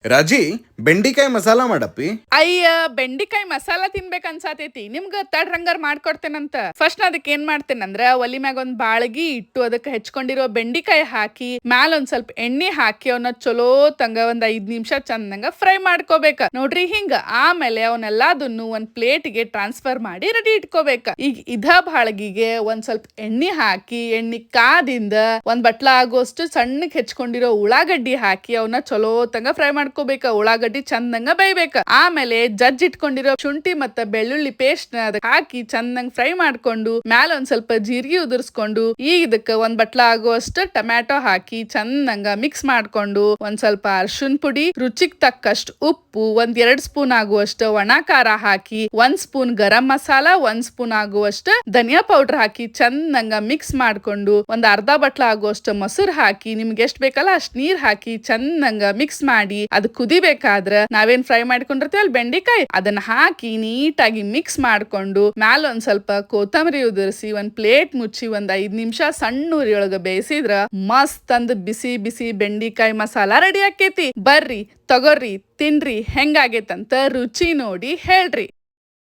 ರಾಜಿ ಬೆಂಡಿಕಾಯಿ ಮಸಾಲ ಮಾಡಪ್ಪಿ. ಅಯ್ಯ ಬೆಂಡಿಕಾಯಿ ಮಸಾಲ ತಿನ್ಬೇಕ ಅನ್ಸಾತೈತಿ. ನಿಮ್ಗ ತಡ್ರಂಗಾರ್ ಮಾಡ್ಕೊಡ್ತೇನಂತ. ಫಸ್ಟ್ ಅದಕ್ಕೆ ಏನ್ ಮಾಡ್ತೇನಂದ್ರ ಒಲಿ ಮ್ಯಾಗ ಒಂದ್ ಬಾಳಗಿ ಇಟ್ಟು ಅದಕ್ಕೆ ಹೆಚ್ಕೊಂಡಿರೋ ಬೆಂಡಿಕಾಯಿ ಹಾಕಿ ಮ್ಯಾಲ ಒಂದ್ ಸ್ವಲ್ಪ ಎಣ್ಣೆ ಹಾಕಿ ಅವನ್ನ ಚಲೋ ತಂಗ ಒಂದ್ 5 ನಿಮಿಷ ಚಂದಂಗ ಫ್ರೈ ಮಾಡ್ಕೋಬೇಕ ನೋಡ್ರಿ ಹಿಂಗ. ಆಮೇಲೆ ಅವನ್ನೆಲ್ಲಾದನ್ನು ಒಂದ್ ಪ್ಲೇಟ್ಗೆ ಟ್ರಾನ್ಸ್ಫರ್ ಮಾಡಿ ರೆಡಿ ಇಟ್ಕೋಬೇಕ. ಈಗ ಇದ ಬಾಳಗಿಗೆ ಒಂದ್ ಸ್ವಲ್ಪ ಎಣ್ಣೆ ಹಾಕಿ ಎಣ್ಣೆ ಕಾದಿಂದ ಒಂದ್ ಬಟ್ಲ ಆಗೋಷ್ಟು ಸಣ್ಣಕ್ ಹೆಚ್ಕೊಂಡಿರೋ ಉಳ್ಳಾಗಡ್ಡಿ ಹಾಕಿ ಅವನ್ನ ಚಲೋ ತಂಗ ಫ್ರೈ ಮಾಡ್ಕೋಬೇಕ. ಉಳ್ಳಾಗಡ್ಡಿ ಚಂದಂಗ ಬೇಯ್ಬೇಕ. ಆಮೇಲೆ ಜಜ್ಜ್ ಇಟ್ಕೊಂಡಿರೋ ಶುಂಠಿ ಮತ್ತ ಬೆಳ್ಳುಳ್ಳಿ ಪೇಸ್ಟ್ ನ ಅದಕ್ಕೆ ಹಾಕಿ ಚಂದಂಗ್ ಫ್ರೈ ಮಾಡ್ಕೊಂಡು ಮ್ಯಾಲ ಒಂದ್ ಸ್ವಲ್ಪ ಜೀರಿಗೆ ಉದುರ್ಸ್ಕೊಂಡು ಈಗ ಇದಕ್ಕ ಒಂದ್ ಬಟ್ಲ ಆಗುವಷ್ಟು ಟೊಮ್ಯಾಟೊ ಹಾಕಿ ಚಂದಂಗ ಮಿಕ್ಸ್ ಮಾಡ್ಕೊಂಡು ಒಂದ್ ಸ್ವಲ್ಪ ಅರ್ಶಿನ ಪುಡಿ, ರುಚಿಗ್ ತಕ್ಕಷ್ಟು ಉಪ್ಪು, ಒಂದ್ 2 ಸ್ಪೂನ್ ಆಗುವಷ್ಟು ಒಣ ಖಾರ ಹಾಕಿ 1 ಸ್ಪೂನ್ ಗರಂ ಮಸಾಲ, 1 ಸ್ಪೂನ್ ಆಗುವಷ್ಟು ಧನಿಯಾ ಪೌಡರ್ ಹಾಕಿ ಚಂದಂಗ ಮಿಕ್ಸ್ ಮಾಡ್ಕೊಂಡು ಒಂದ್ ಅರ್ಧ ಬಟ್ಲ ಆಗುವಷ್ಟು ಮೊಸರು ಹಾಕಿ ನಿಮ್ಗೆ ಎಷ್ಟ್ ಬೇಕಲ್ಲ ಅಷ್ಟ್ ನೀರ್ ಹಾಕಿ ಚಂದಂಗ ಮಿಕ್ಸ್ ಮಾಡಿ ಅದು ಕುದಿಬೇಕಾದ್ರ ನಾವೇನ್ ಫ್ರೈ ಮಾಡ್ಕೊಂಡಿರ್ತೀವಲ್ಲ ಬೆಂಡಿಕಾಯಿ ಅದನ್ನ ಹಾಕಿ ನೀಟಾಗಿ ಮಿಕ್ಸ್ ಮಾಡ್ಕೊಂಡು ಮ್ಯಾಲ ಒಂದ್ ಸ್ವಲ್ಪ ಕೊತ್ತಂಬರಿ ಉದುರಿಸಿ ಒಂದ್ ಪ್ಲೇಟ್ ಮುಚ್ಚಿ ಒಂದ್ 5 ನಿಮಿಷ ಸಣ್ಣ ಉರಿಯೊಳಗ ಬೇಯಿಸಿದ್ರ ಮಸ್ತ್ ಅಂದ್ ಬಿಸಿ ಬಿಸಿ ಬೆಂಡಿಕಾಯಿ ಮಸಾಲ ರೆಡಿ ಆಕೇತಿ. ಬರ್ರಿ ತಗೋರ್ರಿ ತಿನ್ರಿ ಹೆಂಗಾಗೇತಂತ ರುಚಿ ನೋಡಿ ಹೇಳ್ರಿ.